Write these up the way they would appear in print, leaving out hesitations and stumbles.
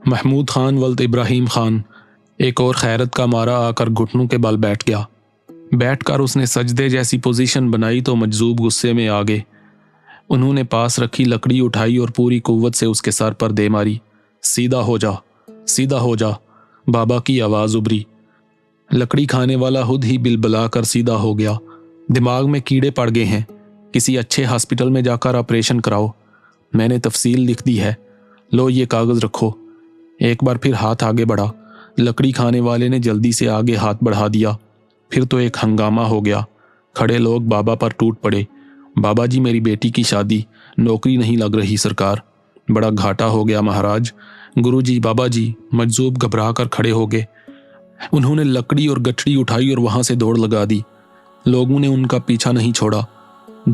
محمود خان ولد ابراہیم خان ایک اور خیرت کا مارا آ کر گھٹنوں کے بل بیٹھ گیا۔ بیٹھ کر اس نے سجدے جیسی پوزیشن بنائی تو مجذوب غصے میں آ گئے۔ انہوں نے پاس رکھی لکڑی اٹھائی اور پوری قوت سے اس کے سر پر دے ماری۔ سیدھا ہو جا، سیدھا ہو جا، بابا کی آواز ابھری۔ لکڑی کھانے والا خود ہی بلبلا کر سیدھا ہو گیا۔ دماغ میں کیڑے پڑ گئے ہیں، کسی اچھے ہاسپٹل میں جا کر آپریشن کراؤ، میں نے تفصیل لکھ دی ہے، لو یہ کاغذ رکھو۔ ایک بار پھر ہاتھ آگے بڑھا، لکڑی کھانے والے نے جلدی سے آگے ہاتھ بڑھا دیا۔ پھر تو ایک ہنگامہ ہو گیا، کھڑے لوگ بابا پر ٹوٹ پڑے۔ بابا جی میری بیٹی کی شادی، نوکری نہیں لگ رہی سرکار، بڑا گھاٹا ہو گیا مہاراج، گرو جی، بابا جی۔ مجذوب گھبرا کر کھڑے ہو گئے۔ انہوں نے لکڑی اور گٹھڑی اٹھائی اور وہاں سے دوڑ لگا دی۔ لوگوں نے ان کا پیچھا نہیں چھوڑا،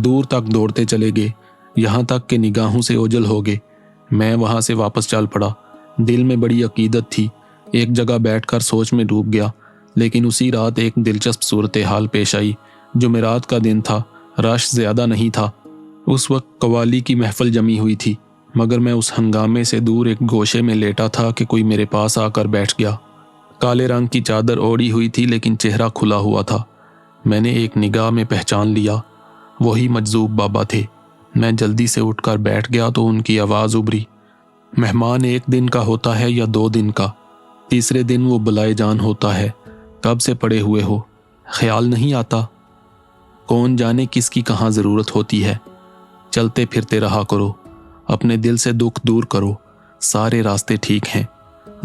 دور تک دوڑتے چلے گئے، یہاں تک کہ نگاہوں سے اوجھل ہو گئے۔ میں وہاں سے واپس چل پڑا۔ دل میں بڑی عقیدت تھی، ایک جگہ بیٹھ کر سوچ میں ڈوب گیا۔ لیکن اسی رات ایک دلچسپ صورتحال پیش آئی۔ جمعرات کا دن تھا، رش زیادہ نہیں تھا۔ اس وقت قوالی کی محفل جمی ہوئی تھی، مگر میں اس ہنگامے سے دور ایک گوشے میں لیٹا تھا کہ کوئی میرے پاس آ کر بیٹھ گیا۔ کالے رنگ کی چادر اوڑھی ہوئی تھی لیکن چہرہ کھلا ہوا تھا۔ میں نے ایک نگاہ میں پہچان لیا، وہی مجذوب بابا تھے۔ میں جلدی سے اٹھ کر بیٹھ گیا تو ان کی آواز ابھری، مہمان ایک دن کا ہوتا ہے یا 2 دن کا، تیسرے دن وہ بلائے جان ہوتا ہے، کب سے پڑے ہوئے ہو، خیال نہیں آتا؟ کون جانے کس کی کہاں ضرورت ہوتی ہے۔ چلتے پھرتے رہا کرو، اپنے دل سے دکھ دور کرو، سارے راستے ٹھیک ہیں۔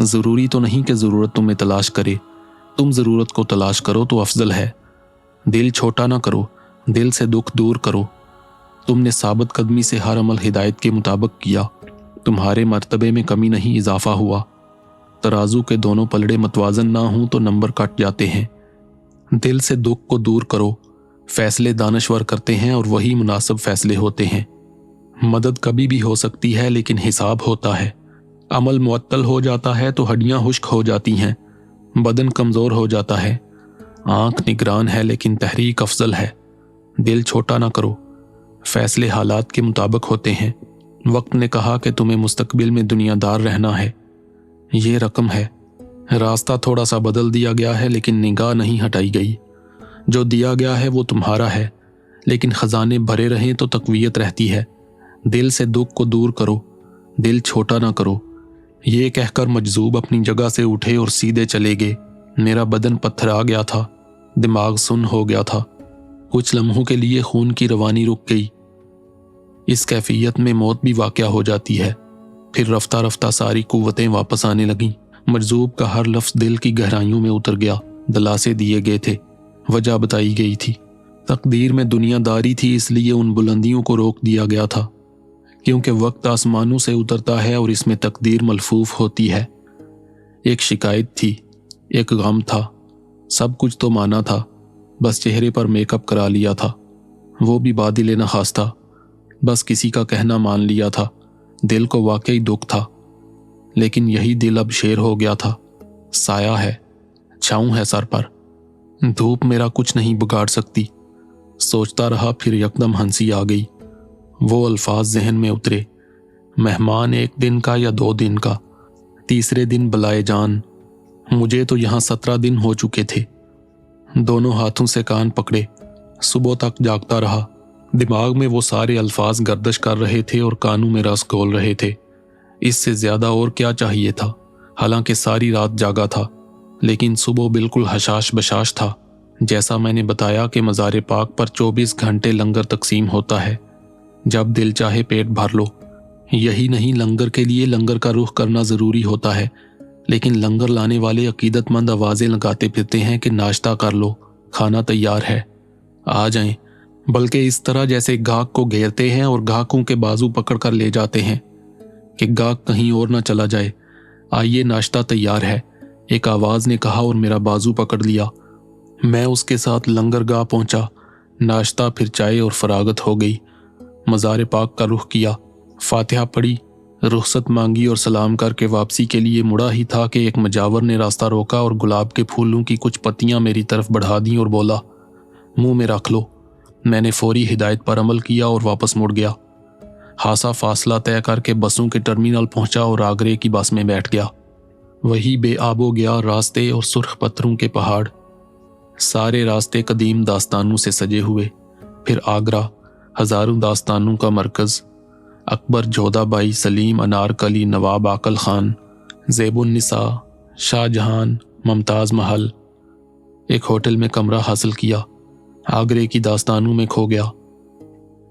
ضروری تو نہیں کہ ضرورت تمہیں تلاش کرے، تم ضرورت کو تلاش کرو تو افضل ہے۔ دل چھوٹا نہ کرو، دل سے دکھ دور کرو۔ تم نے ثابت قدمی سے ہر عمل ہدایت کے مطابق کیا، تمہارے مرتبے میں کمی نہیں اضافہ ہوا۔ ترازو کے دونوں پلڑے متوازن نہ ہوں تو نمبر کٹ جاتے ہیں۔ دل سے دکھ کو دور کرو۔ فیصلے دانشور کرتے ہیں اور وہی مناسب فیصلے ہوتے ہیں۔ مدد کبھی بھی ہو سکتی ہے لیکن حساب ہوتا ہے۔ عمل معطل ہو جاتا ہے تو ہڈیاں خشک ہو جاتی ہیں، بدن کمزور ہو جاتا ہے۔ آنکھ نگران ہے لیکن تحریک افضل ہے۔ دل چھوٹا نہ کرو، فیصلے حالات کے مطابق ہوتے ہیں۔ وقت نے کہا کہ تمہیں مستقبل میں دنیا دار رہنا ہے، یہ رقم ہے۔ راستہ تھوڑا سا بدل دیا گیا ہے لیکن نگاہ نہیں ہٹائی گئی۔ جو دیا گیا ہے وہ تمہارا ہے، لیکن خزانے بھرے رہیں تو تقویت رہتی ہے۔ دل سے دکھ کو دور کرو، دل چھوٹا نہ کرو۔ یہ کہہ کر مجذوب اپنی جگہ سے اٹھے اور سیدھے چلے گئے۔ میرا بدن پتھرا گیا تھا، دماغ سن ہو گیا تھا۔ کچھ لمحوں کے لیے خون کی روانی رک گئی۔ اس کیفیت میں موت بھی واقع ہو جاتی ہے۔ پھر رفتہ رفتہ ساری قوتیں واپس آنے لگیں۔ مجذوب کا ہر لفظ دل کی گہرائیوں میں اتر گیا۔ دلاسے دیے گئے تھے، وجہ بتائی گئی تھی۔ تقدیر میں دنیا داری تھی، اس لیے ان بلندیوں کو روک دیا گیا تھا، کیونکہ وقت آسمانوں سے اترتا ہے اور اس میں تقدیر ملفوف ہوتی ہے۔ ایک شکایت تھی، ایک غم تھا، سب کچھ تو مانا تھا، بس چہرے پر میک اپ کرا لیا تھا۔ وہ بھی بادل نخواستہ، بس کسی کا کہنا مان لیا تھا۔ دل کو واقعی دکھ تھا، لیکن یہی دل اب شیر ہو گیا تھا۔ سایہ ہے، چھاؤں ہے سر پر، دھوپ میرا کچھ نہیں بگاڑ سکتی۔ سوچتا رہا، پھر یکدم ہنسی آ گئی۔ وہ الفاظ ذہن میں اترے، مہمان ایک دن کا یا 2 دن کا، تیسرے دن بلائے جان۔ مجھے تو یہاں 17 دن ہو چکے تھے۔ دونوں ہاتھوں سے کان پکڑے، صبح تک جاگتا رہا۔ دماغ میں وہ سارے الفاظ گردش کر رہے تھے اور کانوں میں رس گھول رہے تھے۔ اس سے زیادہ اور کیا چاہیے تھا؟ حالانکہ ساری رات جاگا تھا، لیکن صبح بالکل حشاش بشاش تھا۔ جیسا میں نے بتایا کہ مزار پاک پر 24 گھنٹے لنگر تقسیم ہوتا ہے، جب دل چاہے پیٹ بھر لو۔ یہی نہیں، لنگر کے لیے لنگر کا رخ کرنا ضروری ہوتا ہے، لیکن لنگر لانے والے عقیدت مند آوازیں لگاتے پھرتے ہیں کہ ناشتہ کر لو، کھانا تیار ہے، آ جائیں، بلکہ اس طرح جیسے گاہک کو گھیرتے ہیں اور گاہکوں کے بازو پکڑ کر لے جاتے ہیں کہ گاہک کہیں اور نہ چلا جائے۔ آئیے، ناشتہ تیار ہے، ایک آواز نے کہا اور میرا بازو پکڑ لیا۔ میں اس کے ساتھ لنگر گاہ پہنچا۔ ناشتہ، پھر چائے اور فراغت ہو گئی۔ مزار پاک کا رخ کیا، فاتحہ پڑھی، رخصت مانگی اور سلام کر کے واپسی کے لیے مڑا ہی تھا کہ ایک مجاور نے راستہ روکا اور گلاب کے پھولوں کی کچھ پتیاں میری طرف بڑھا دیں اور بولا، منہ میں رکھ لو۔ میں نے فوری ہدایت پر عمل کیا اور واپس مڑ گیا۔ خاصا فاصلہ طے کر کے بسوں کے ٹرمینل پہنچا اور آگرے کی بس میں بیٹھ گیا۔ وہی بے آب و گیا راستے اور سرخ پتھروں کے پہاڑ، سارے راستے قدیم داستانوں سے سجے ہوئے۔ پھر آگرہ، ہزاروں داستانوں کا مرکز، اکبر، جودھا بائی، سلیم، انارکلی، نواب عاقل خان، زیب النساء، شاہ جہان، ممتاز محل۔ ایک ہوٹل میں کمرہ حاصل کیا، آگرے کی داستانوں میں کھو گیا۔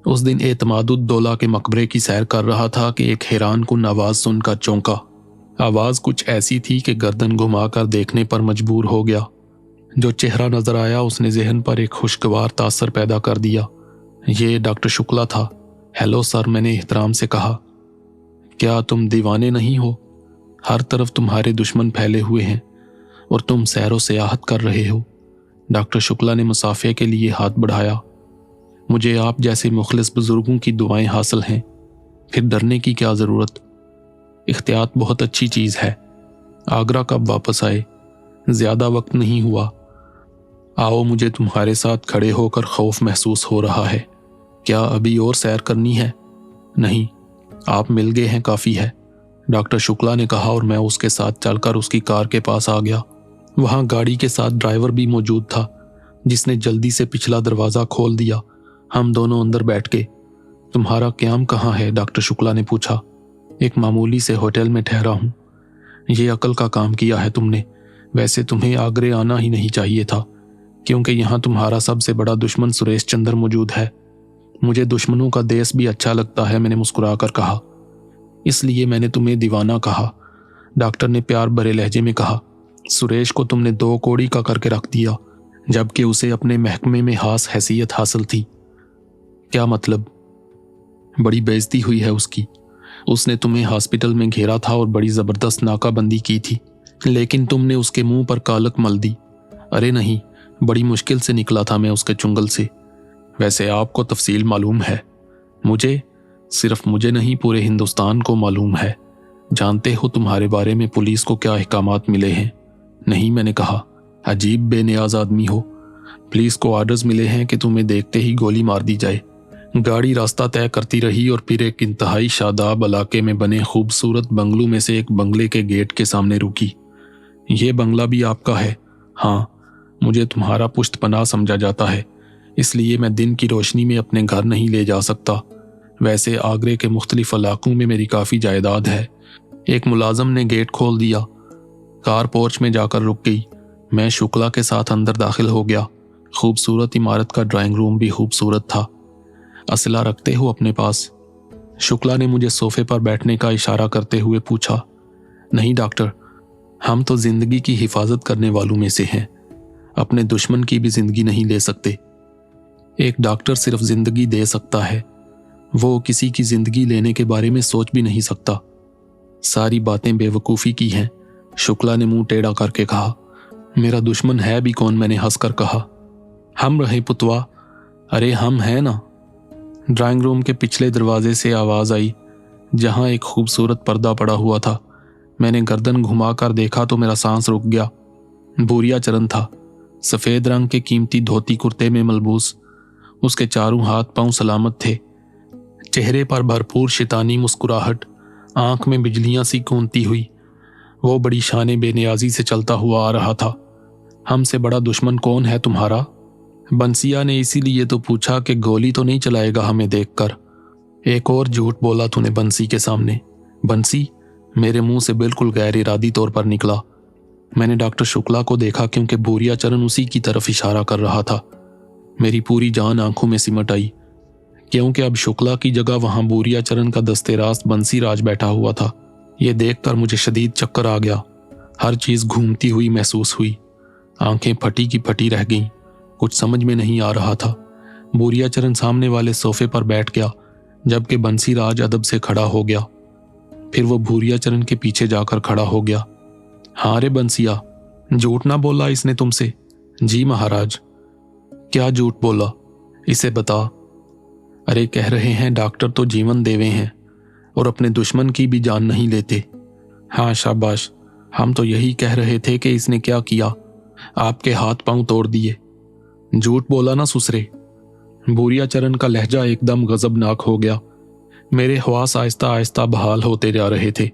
اس دن اعتماد الدولہ کے مقبرے کی سیر کر رہا تھا کہ ایک حیران کن آواز سن کر چونکا۔ آواز کچھ ایسی تھی کہ گردن گھما کر دیکھنے پر مجبور ہو گیا۔ جو چہرہ نظر آیا اس نے ذہن پر ایک خوشگوار تاثر پیدا کر دیا۔ یہ ڈاکٹر شکلا تھا۔ ہیلو سر، میں نے احترام سے کہا۔ کیا تم دیوانے نہیں ہو؟ ہر طرف تمہارے دشمن پھیلے ہوئے ہیں اور تم سیر و سیاحت کر رہے ہو۔ ڈاکٹر شکلا نے مصافحے کے لیے ہاتھ بڑھایا۔ مجھے آپ جیسے مخلص بزرگوں کی دعائیں حاصل ہیں، پھر ڈرنے کی کیا ضرورت؟ احتیاط بہت اچھی چیز ہے۔ آگرہ کب واپس آئے؟ زیادہ وقت نہیں ہوا۔ آؤ، مجھے تمہارے ساتھ کھڑے ہو کر خوف محسوس ہو رہا ہے۔ کیا ابھی اور سیر کرنی ہے؟ نہیں، آپ مل گئے ہیں کافی ہے، ڈاکٹر شکلا نے کہا، اور میں اس کے ساتھ چل کر اس کی کار کے پاس آ گیا۔ وہاں گاڑی کے ساتھ ڈرائیور بھی موجود تھا، جس نے جلدی سے پچھلا دروازہ کھول دیا۔ ہم دونوں اندر بیٹھ گئے۔ تمہارا قیام کہاں ہے؟ ڈاکٹر شکلا نے پوچھا۔ ایک معمولی سے ہوٹل میں ٹھہرا ہوں۔ یہ عقل کا کام کیا ہے تم نے۔ ویسے تمہیں آگرے آنا ہی نہیں چاہیے تھا، کیونکہ یہاں تمہارا سب سے بڑا دشمن سریش چندر موجود ہے۔ مجھے دشمنوں کا دیس بھی اچھا لگتا ہے، میں نے مسکرا کر کہا۔ اس لیے میں نے تمہیں دیوانہ کہا، ڈاکٹر نے پیار بھرے لہجے میں کہا۔ سریش کو تم نے 2 کوڑی کا کر کے رکھ دیا، جبکہ اسے اپنے محکمے میں خاص حیثیت حاصل تھی۔ کیا مطلب؟ بڑی بےعزتی ہوئی ہے اس کی۔ اس نے تمہیں ہاسپٹل میں گھیرا تھا اور بڑی زبردست ناکہ بندی کی تھی، لیکن تم نے اس کے منہ پر کالک مل دی۔ ارے نہیں، بڑی مشکل سے نکلا تھا میں اس کے چنگل سے۔ ویسے آپ کو تفصیل معلوم ہے؟ مجھے؟ صرف مجھے نہیں، پورے ہندوستان کو معلوم ہے۔ جانتے ہو تمہارے بارے میں پولیس کو کیا احکامات ملے ہیں؟ نہیں، میں نے کہا۔ عجیب بے نیاز آدمی ہو۔ پولیس کو آرڈرز ملے ہیں کہ تمہیں دیکھتے ہی گولی مار دی جائے۔ گاڑی راستہ طے کرتی رہی اور پھر ایک انتہائی شاداب علاقے میں بنے خوبصورت بنگلوں میں سے ایک بنگلے کے گیٹ کے سامنے رکی۔ یہ بنگلہ بھی آپ کا ہے؟ ہاں، مجھے تمہارا پشت پناہ سمجھا جاتا ہے، اس لیے میں دن کی روشنی میں اپنے گھر نہیں لے جا سکتا۔ ویسے آگرے کے مختلف علاقوں میں میری کافی جائیداد ہے۔ ایک ملازم نے گیٹ کھول دیا۔ کار پورچ میں جا کر رک گئی۔ میں شکلا کے ساتھ اندر داخل ہو گیا۔ خوبصورت عمارت کا ڈرائنگ روم بھی خوبصورت تھا۔ اسلحہ رکھتے ہو اپنے پاس؟ شکلا نے مجھے صوفے پر بیٹھنے کا اشارہ کرتے ہوئے پوچھا۔ نہیں ڈاکٹر، ہم تو زندگی کی حفاظت کرنے والوں میں سے ہیں، اپنے دشمن کی بھی زندگی نہیں لے سکتے۔ ایک ڈاکٹر صرف زندگی دے سکتا ہے، وہ کسی کی زندگی لینے کے بارے میں سوچ بھی نہیں سکتا۔ ساری باتیں بے وقوفی کی ہیں، شکلا نے منہ ٹیڑھا کر کے کہا۔ میرا دشمن ہے بھی کون؟ میں نے ہنس کر کہا۔ ہم رہے پتوا۔ ارے ہم ہیں نا۔ ڈرائنگ روم کے پچھلے دروازے سے آواز آئی، جہاں ایک خوبصورت پردہ پڑا ہوا تھا۔ میں نے گردن گھما کر دیکھا تو میرا سانس رک گیا۔ بوریا چرن تھا، سفید رنگ کے قیمتی دھوتی کرتے میں ملبوس۔ اس کے چاروں ہاتھ پاؤں سلامت تھے، چہرے پر بھرپور شیطانی مسکراہٹ، آنکھ میں بجلیاں سی گونجتی ہوئی۔ وہ بڑی شان بے نیازی سے چلتا ہوا آ رہا تھا۔ ہم سے بڑا دشمن کون ہے تمہارا؟ بنسیا نے اسی لیے تو پوچھا کہ گولی تو نہیں چلائے گا ہمیں دیکھ کر۔ ایک اور جھوٹ بولا تو نے بنسی کے سامنے۔ بنسی؟ میرے منہ سے بالکل غیر ارادی طور پر نکلا۔ میں نے ڈاکٹر شکلا کو دیکھا کیونکہ بوریا چرن اسی کی طرف اشارہ کر رہا تھا۔ میری پوری جان آنکھوں میں سمٹ آئی، کیونکہ اب شکلا کی جگہ وہاں بوریا چرن کا دستے راست بنسی راج بیٹھا ہوا تھا۔ یہ دیکھ کر مجھے شدید چکر آ گیا۔ ہر چیز گھومتی ہوئی محسوس ہوئی۔ آنکھیں پھٹی کی پھٹی رہ گئیں۔ کچھ سمجھ میں نہیں آ رہا تھا۔ بوریا چرن سامنے والے صوفے پر بیٹھ گیا، جبکہ بنسی راج ادب سے کھڑا ہو گیا۔ پھر وہ بوریا چرن کے پیچھے جا کر کھڑا ہو گیا۔ ہاں رے بنسیا، جھوٹ نہ بولا اس نے تم سے؟ جی مہاراج۔ کیا جھوٹ بولا؟ اسے بتا۔ ارے کہہ رہے ہیں ڈاکٹر تو جیون دیوے ہیں اور اپنے دشمن کی بھی جان نہیں لیتے۔ ہاں شاباش، ہم تو یہی کہہ رہے تھے کہ اس نے کیا کیا، آپ کے ہاتھ پاؤں توڑ دیے۔ جھوٹ بولا نہ سسرے۔ بوریا چرن کا لہجہ ایک دم غضبناک ہو گیا۔ میرے حواس آہستہ آہستہ بحال ہوتے جا رہے تھے۔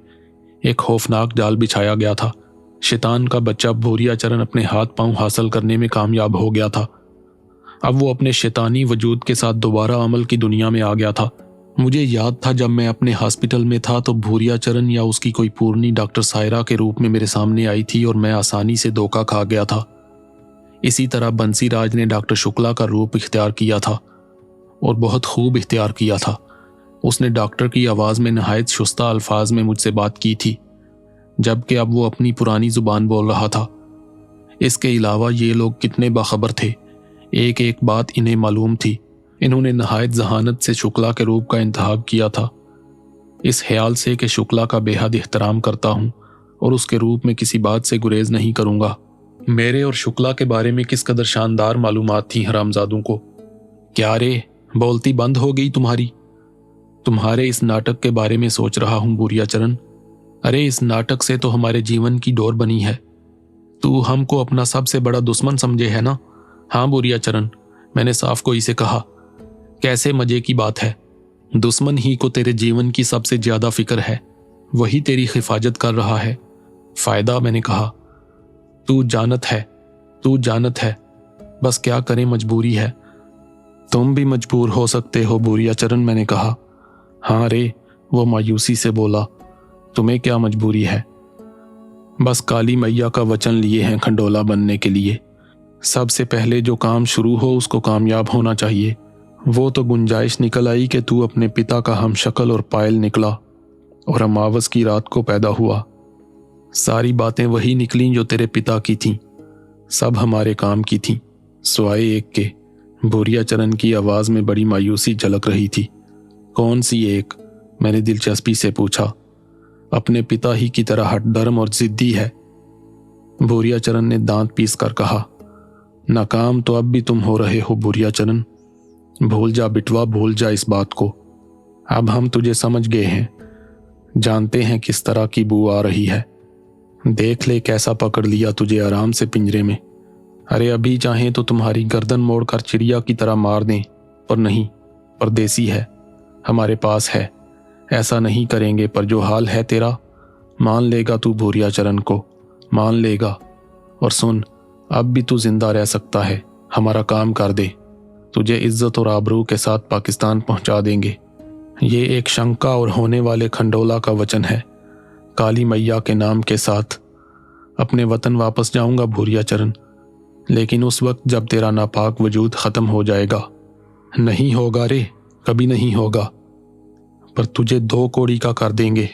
ایک خوفناک جال بچھایا گیا تھا शैतान का बच्चा भूरिया चरण अपने हाथ पांव हासिल करने में कामयाब हो गया था। अब वो अपने शैतानी वजूद के साथ दोबारा अमल की दुनिया में आ गया था। मुझे याद था जब मैं अपने हॉस्पिटल में था तो भूरिया चरण या उसकी कोई पूर्णी डॉक्टर सायरा के रूप में मेरे सामने आई थी और मैं आसानी से धोखा खा गया था। इसी तरह बंसीराज ने डॉक्टर शुक्ला का रूप इख्तियार किया था और बहुत खूब इख्तियार किया था। उसने डॉक्टर की आवाज़ में नहायत शुस्ता अल्फाज में मुझसे बात की थी, जबकि अब वो अपनी पुरानी जुबान बोल रहा था। इसके अलावा ये लोग कितने बाखबर थे, एक एक बात इन्हें मालूम थी। इन्होंने नहायत जहानत से शुक्ला के रूप का इंतखाब किया था, इस ख्याल से कि शुक्ला का बेहद एहतराम करता हूँ और उसके रूप में किसी बात से गुरेज नहीं करूँगा। मेरे और शुक्ला के बारे में किस कदर शानदार मालूमात थी हरामजादों को। क्या रे, बोलती बंद हो गई तुम्हारी? तुम्हारे इस नाटक के बारे में सोच रहा हूँ भूरिया चरण। अरे इस नाटक से तो हमारे जीवन की डोर बनी है। तू हमको अपना सबसे बड़ा दुश्मन समझे है ना? हाँ भूरिया चरण, मैंने साफ कोई से कहा। कैसे मजे की बात है, दुश्मन ही को तेरे जीवन की सबसे ज्यादा फिक्र है, वही तेरी हिफाजत कर रहा है। फायदा, मैंने कहा। तू जानत है, बस क्या करें, मजबूरी है। तुम भी मजबूर हो सकते हो भूरिया चरण, मैंने कहा। हाँ रे, वो मायूसी से बोला। तुम्हें क्या मजबूरी है? बस काली मैया का वचन लिए हैं खंडोला बनने के लिए। सबसे पहले जो काम शुरू हो उसको कामयाब होना चाहिए। वो तो गुंजाइश निकल आई कि तू अपने पिता का हमशक्ल और पायल निकला और अमावस की रात को पैदा हुआ। सारी बातें वही निकलीं जो तेरे पिता की थीं, सब हमारे काम की थीं, सिवाय एक के। भूरिया चरण की आवाज में बड़ी मायूसी झलक रही थी। कौन सी एक? मैंने दिलचस्पी से पूछा। अपने पिता ही की तरह हठधर्म और जिद्दी है। भूरिया चरण ने दांत पीस कर कहा। नाकाम तो अब भी तुम हो रहे हो भूरिया चरण। भूल जा बिटवा, भूल जा इस बात को। अब हम तुझे समझ गए हैं, जानते हैं किस तरह की बू आ रही है। देख ले कैसा पकड़ लिया तुझे आराम से पिंजरे में। अरे अभी चाहें तो तुम्हारी गर्दन मोड़कर चिड़िया की तरह मार दें, पर नहीं, परदेसी है, हमारे पास है। ऐसा नहीं करेंगे, पर जो हाल है तेरा, मान लेगा तू भूरिया चरण को, मान लेगा। और सुन, अब भी तू जिंदा रह सकता है, हमारा काम कर दे, तुझे इज्जत और आबरू के साथ पाकिस्तान पहुंचा देंगे। ये एक शंका और होने वाले खंडोला का वचन है। काली मैया के नाम के साथ अपने वतन वापस जाऊंगा भूरिया चरण, लेकिन उस वक्त जब तेरा नापाक वजूद खत्म हो जाएगा। नहीं होगा रे, कभी नहीं होगा, पर तुझे 2 कौड़ी का कर देंगे।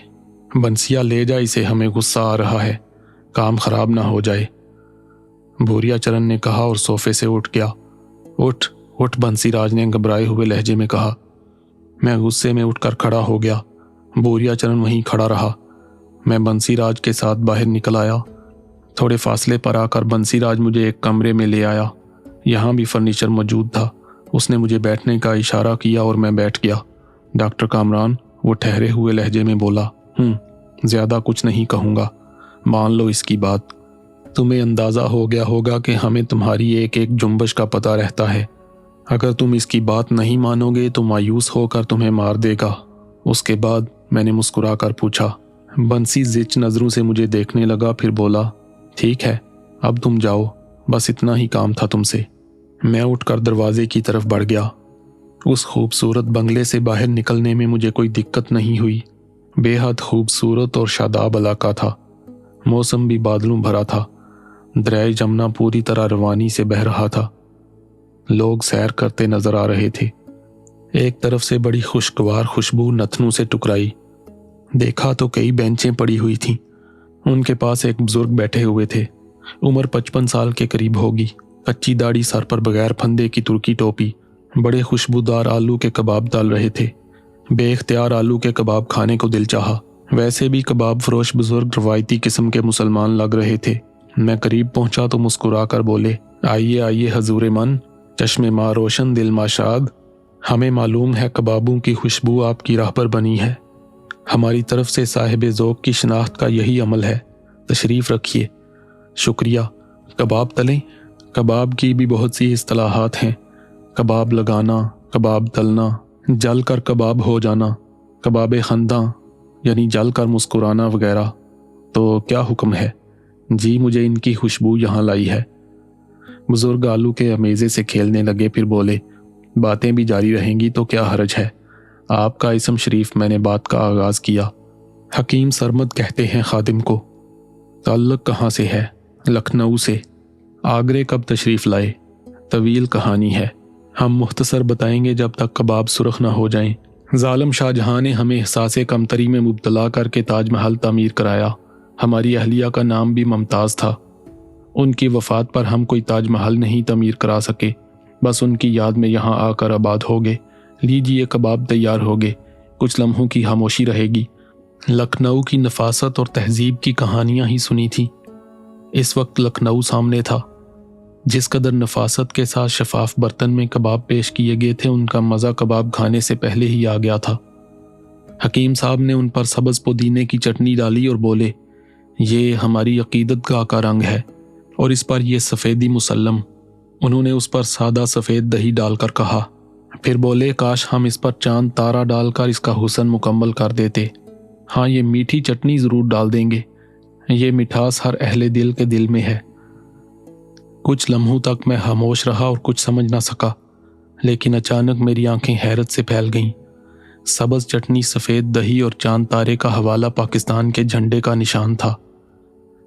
बंसिया ले जा इसे, हमें गुस्सा आ रहा है, काम खराब ना हो जाए। भूरिया चरण ने कहा और सोफे से उठ गया। उठ उठ, बंसीराज ने घबराए हुए लहजे में कहा। मैं गुस्से में उठकर खड़ा हो गया। भूरिया चरण वहीं खड़ा रहा। मैं बंसीराज के साथ बाहर निकल आया। थोड़े फासले पर आकर बंसीराज मुझे एक कमरे में ले आया। यहाँ भी फर्नीचर मौजूद था। उसने मुझे बैठने का इशारा किया और मैं बैठ गया। डॉक्टर कामरान, वो ठहरे हुए लहजे में बोला, ज्यादा कुछ नहीं कहूँगा, मान लो इसकी बात। तुम्हें अंदाजा हो गया होगा कि हमें तुम्हारी एक एक जुम्बश का पता रहता है। अगर तुम इसकी बात नहीं मानोगे तो मायूस होकर तुम्हें मार देगा। उसके बाद मैंने मुस्कुरा कर पूछा। बंसी जिच नजरों से मुझे देखने लगा, फिर बोला, ठीक है, अब तुम जाओ, बस इतना ही काम था तुमसे। मैं उठकर दरवाजे की तरफ बढ़ गया। उस खूबसूरत बंगले से बाहर निकलने में मुझे कोई दिक्कत नहीं हुई। बेहद खूबसूरत और शादाब इलाका था। मौसम भी बादलों भरा था। दरिया जमुना पूरी तरह रवानी से बह रहा था। लोग सैर करते नजर आ रहे थे। एक तरफ से बड़ी खुशगवार खुशबू नथनों से टकराई। देखा तो कई बेंचें पड़ी हुई थीं। उनके पास एक बुजुर्ग बैठे हुए थे। उम्र 55 साल के करीब होगी। कच्ची दाढ़ी, सर पर बगैर फंदे की तुर्की टोपी। बड़े खुशबूदार आलू के कबाब डाल रहे थे। बेख्तियार आलू के कबाब खाने को दिल चाहा। वैसे भी कबाब फरोश बुजुर्ग रवायती किस्म के मुसलमान लग रहे थे। मैं करीब पहुंचा तो मुस्कुरा कर बोले, आइए आइए हजूर मन, चश्मे माँ रोशन, दिल माशाद। हमें मालूम है कबाबों की खुशबू आपकी राह पर बनी है। हमारी तरफ से साहिब ज़ौक़ की शनाख्त का यही अमल है। तशरीफ़ रखिए। शुक्रिया। कबाब तलें? कबाब की भी बहुत सी इस्तिलाहात हैं। कबाब लगाना, कबाब तलना, जल कर कबाब हो जाना, कबाब खंदा यानी जल कर मुस्कुराना वगैरह। तो क्या हुक्म है? جی मुझे इनकी खुशबू यहाँ लाई है। बुजुर्ग आलू के अमेज़े से खेलने लगे, फिर बोले, बातें भी जारी रहेंगी तो क्या हर्ज है। आपका इसम शरीफ। मैंने बात का आगाज़ किया। हकीम सरमद कहते हैं खादिम को। ताल्लुक कहाँ से है। लखनऊ से। आगरे कब तशरीफ़ लाए। तवील कहानी है, हम मुख्तसर बताएंगे जब तक कबाब सुर्ख न हो जाएं। जालिम शाहजहां ने हमें एहसासे कमतरी में मुब्तला करके ताजमहल तामीर कराया। हमारी अहलिया का नाम भी मुमताज़ था। उनकी वफ़ात पर हम कोई ताजमहल नहीं तामीर करा सके, बस उनकी याद में यहाँ आकर आबाद हो गए। लीजिए कबाब तैयार हो गए। कुछ लम्हों की खामोशी रहेगी। लखनऊ की नफासत और तहजीब की कहानियाँ ही सुनी थी। इस वक्त लखनऊ सामने था। जिस कदर नफासत के साथ शफाफ बर्तन में कबाब पेश किए गए थे, उनका मज़ा कबाब खाने से पहले ही आ गया था। हकीम साहब ने उन पर सब्ज़ पुदीने की चटनी डाली और बोले, ये हमारी अकीदत का रंग है और इस पर यह सफ़ेदी मुसल्लम। उन्होंने उस पर सादा सफ़ेद दही डालकर कहा। फिर बोले, काश हम इस पर चांद तारा डालकर इसका हुस्न मुकम्मल कर देते। हाँ, ये मीठी चटनी ज़रूर डाल देंगे। ये मिठास हर अहले दिल के दिल में है। कुछ लम्हों तक मैं खामोश रहा और कुछ समझ ना सका, लेकिन अचानक मेरी आंखें हैरत से फैल गईं। सब्ज़ चटनी, सफ़ेद दही और चांद तारे का हवाला पाकिस्तान के झंडे का निशान था।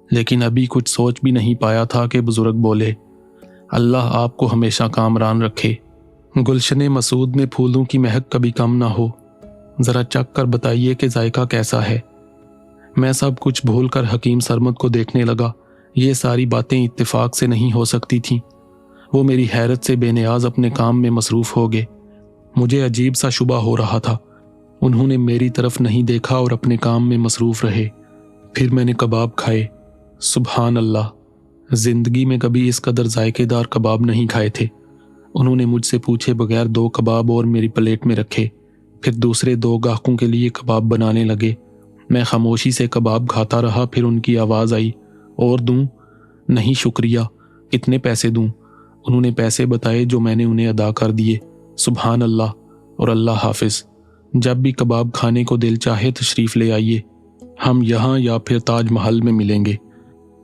लेकिन अभी कुछ सोच भी नहीं पाया था कि बुजुर्ग बोले, अल्लाह आपको हमेशा कामरान रखे। गुलशन मसूद में फूलों की महक कभी कम ना हो। ज़रा चख कर बताइए कि जायका कैसा है। मैं सब कुछ भूल कर हकीम सरमद को देखने लगा। ये सारी बातें इत्तेफाक से नहीं हो सकती थीं। वो मेरी हैरत से बेनियाज अपने काम में मसरूफ़ हो गए। मुझे अजीब सा शुबा हो रहा था। उन्होंने मेरी तरफ नहीं देखा और अपने काम में मसरूफ़ रहे। फिर मैंने कबाब खाए। सुबहान अल्लाह, ज़िंदगी में कभी इस कदर जायकेदार कबाब नहीं खाए थे। उन्होंने मुझसे पूछे बगैर 2 कबाब और मेरी प्लेट में रखे। फिर दूसरे 2 गाहकों के लिए कबाब बनाने लगे। मैं खामोशी से कबाब खाता रहा। फिर उनकी आवाज़ आई, और दूं? नहीं शुक्रिया। कितने पैसे दूं? उन्होंने पैसे बताए जो मैंने उन्हें अदा कर दिए। सुबहान अल्लाह और अल्लाह हाफिज़। जब भी कबाब खाने को दिल चाहे तशरीफ़ ले आइए। हम यहाँ या फिर ताजमहल में मिलेंगे।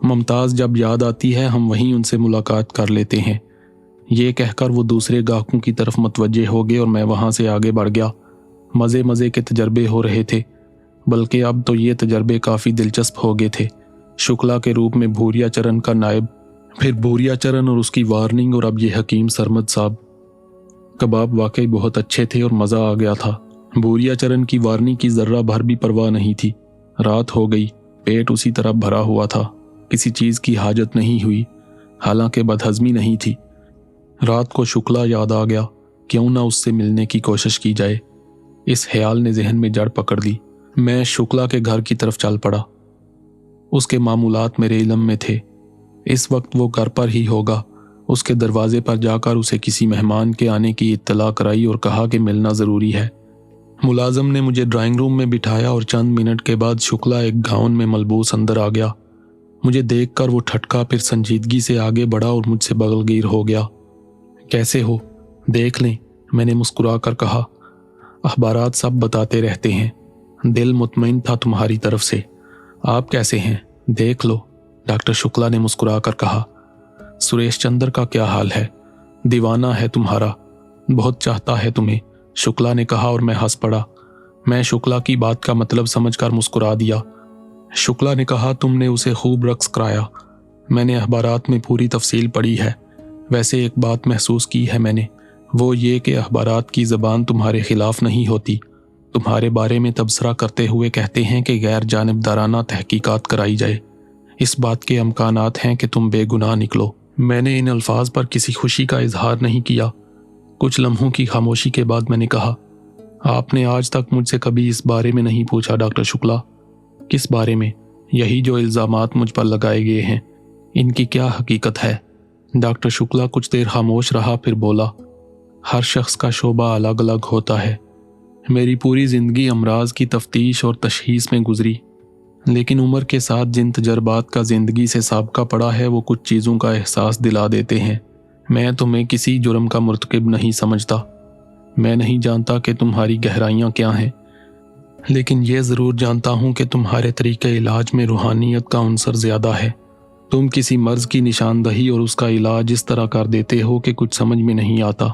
मुमताज़ जब याद आती है हम वहीं उनसे मुलाकात कर लेते हैं। ये कहकर वो दूसरे गाहकों की तरफ मतवज्जे हो गए और मैं वहाँ से आगे बढ़ गया। मज़े मज़े के तजर्बे हो रहे थे, बल्कि अब तो ये तजर्बे काफ़ी दिलचस्प हो गए थे। शुक्ला के रूप में भूरिया चरण का नायब, फिर भूरिया चरण और उसकी वार्निंग, और अब ये हकीम सरमद साहब। कबाब वाकई बहुत अच्छे थे और मज़ा आ गया था। भूरिया चरण की वार्निंग की ज़र्रा भर भी परवाह नहीं थी। रात हो गई, पेट उसी तरह भरा हुआ था। किसी चीज़ की हाजत नहीं हुई, हालांकि बदहज़मी नहीं थी। रात को शुक्ला याद आ गया, क्यों ना उससे मिलने की कोशिश की जाए। इस ख्याल ने जहन में जड़ पकड़ ली। मैं शुक्ला के घर की तरफ चल पड़ा। उसके मामूलात मेरे इल्म में थे। इस वक्त वो घर पर ही होगा। उसके दरवाजे पर जाकर उसे किसी मेहमान के आने की इत्तला कराई और कहा कि मिलना ज़रूरी है। मुलाजम ने मुझे ड्राइंग रूम में बिठाया और चंद मिनट के बाद शुक्ला एक गाउन में मलबूस अंदर आ गया। मुझे देखकर वो ठटका, फिर संजीदगी से आगे बढ़ा और मुझसे बगलगीर हो गया। कैसे हो? देख लें, मैंने मुस्कुरा कर कहा। अखबारात सब बताते रहते हैं। दिल मुतमईन था तुम्हारी तरफ से। आप कैसे हैं? देख लो, डॉक्टर शुक्ला ने मुस्कुरा कर कहा। सुरेश चंद्र का क्या हाल है? दीवाना है तुम्हारा, बहुत चाहता है तुम्हें, शुक्ला ने कहा और मैं हंस पड़ा। मैं शुक्ला की बात का मतलब समझकर मुस्कुरा दिया। शुक्ला ने कहा, तुमने उसे खूब रक्स कराया। मैंने अखबारात में पूरी तफसील पढ़ी है। वैसे एक बात महसूस की है मैंने, वो ये कि अखबारात की ज़बान तुम्हारे खिलाफ नहीं होती। तुम्हारे बारे में तबसरा करते हुए कहते हैं कि गैर जानिबदाराना तहकीकात कराई जाए। इस बात के अमकानात हैं कि तुम बेगुनाह निकलो। मैंने इन अल्फाज पर किसी खुशी का इजहार नहीं किया। कुछ लम्हों की खामोशी के बाद मैंने कहा, आपने आज तक मुझसे कभी इस बारे में नहीं पूछा डॉक्टर शुक्ला। किस बारे में? यही जो इल्ज़ामात मुझ पर लगाए गए हैं, इनकी क्या हकीकत है? डॉक्टर शुक्ला कुछ देर खामोश रहा, फिर बोला, हर शख्स का शोबा अलग अलग होता है। मेरी पूरी ज़िंदगी अमराज की तफ्तीश और तशखीस में गुजरी, लेकिन उम्र के साथ जिन तजर्बात का ज़िंदगी से साबका पड़ा है वो कुछ चीज़ों का एहसास दिला देते हैं। मैं तुम्हें किसी जुर्म का मुर्तकिब नहीं समझता। मैं नहीं जानता कि तुम्हारी गहराइयाँ क्या हैं, लेकिन ये ज़रूर जानता हूँ कि तुम्हारे तरीक़े इलाज में रूहानियत का अंसर ज़्यादा है। تم کسی مرض کی نشاندہی اور اس کا علاج اس طرح کر دیتے ہو کہ کچھ سمجھ میں نہیں آتا۔